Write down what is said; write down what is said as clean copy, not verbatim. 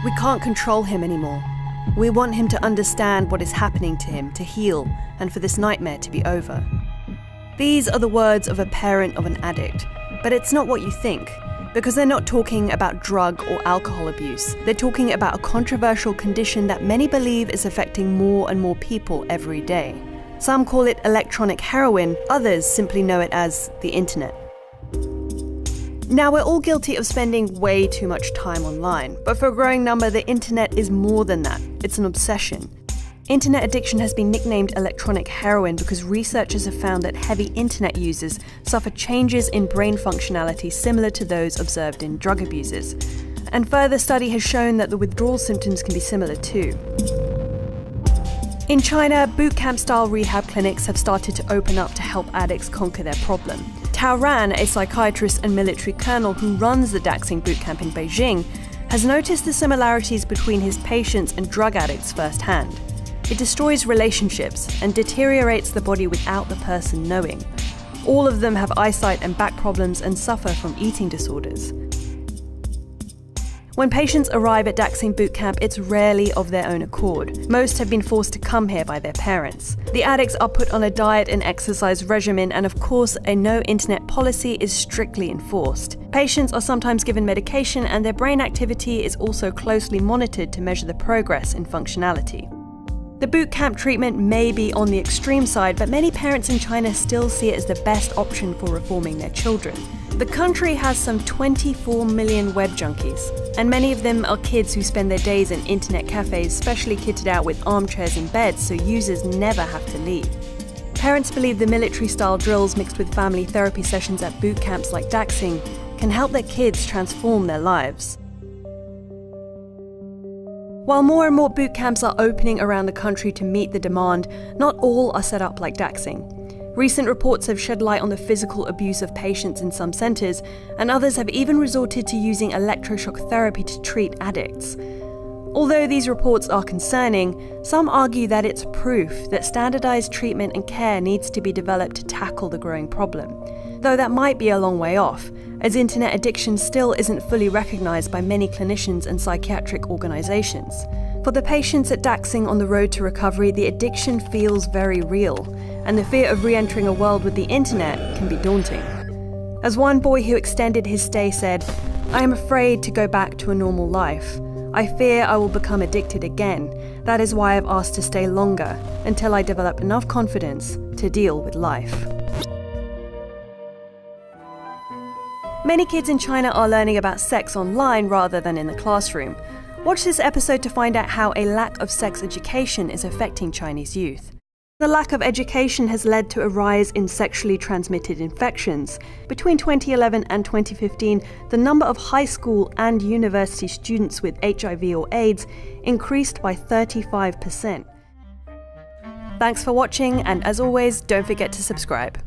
We can't control him anymore. We want him to understand what is happening to him, to heal, and for this nightmare to be over. These are the words of a parent of an addict, but it's not what you think, because they're not talking about drug or alcohol abuse. They're talking about a controversial condition that many believe is affecting more and more people every day. Some call it electronic heroin, others simply know it as the internet. Now, we're all guilty of spending way too much time online, but for a growing number, the internet is more than that. It's an obsession. Internet addiction has been nicknamed electronic heroin because researchers have found that heavy internet users suffer changes in brain functionality similar to those observed in drug abusers. And further study has shown that the withdrawal symptoms can be similar too. In China, boot camp-style rehab clinics have started to open up to help addicts conquer their problem. Tao Ran, a psychiatrist and military colonel who runs the Daxing boot camp in Beijing, has noticed the similarities between his patients and drug addicts firsthand. It destroys relationships and deteriorates the body without the person knowing. All of them have eyesight and back problems and suffer from eating disorders. When patients arrive at Daxing boot camp, it's rarely of their own accord. Most have been forced to come here by their parents. The addicts are put on a diet and exercise regimen, and of course, a no-internet policy is strictly enforced. Patients are sometimes given medication, and their brain activity is also closely monitored to measure the progress in functionality. The boot camp treatment may be on the extreme side, but many parents in China still see it as the best option for reforming their children. The country has some 24 million web junkies, and many of them are kids who spend their days in internet cafes, specially kitted out with armchairs and beds so users never have to leave. Parents believe the military-style drills mixed with family therapy sessions at boot camps like Daxing can help their kids transform their lives. While more and more boot camps are opening around the country to meet the demand, not all are set up like Daxing. Recent reports have shed light on the physical abuse of patients in some centres, and others have even resorted to using electroshock therapy to treat addicts. Although these reports are concerning, some argue that it's proof that standardised treatment and care needs to be developed to tackle the growing problem. Though that might be a long way off, as internet addiction still isn't fully recognised by many clinicians and psychiatric organisations. For the patients at Daxing on the road to recovery, the addiction feels very real, and the fear of re-entering a world with the internet can be daunting. As one boy who extended his stay said, "I am afraid to go back to a normal life. I fear I will become addicted again. That is why I've asked to stay longer, until I develop enough confidence to deal with life." Many kids in China are learning about sex online rather than in the classroom. Watch this episode to find out how a lack of sex education is affecting Chinese youth. The lack of education has led to a rise in sexually transmitted infections. Between 2011 and 2015, the number of high school and university students with HIV or AIDS increased by 35%. Thanks for watching, and as always, don't forget to subscribe.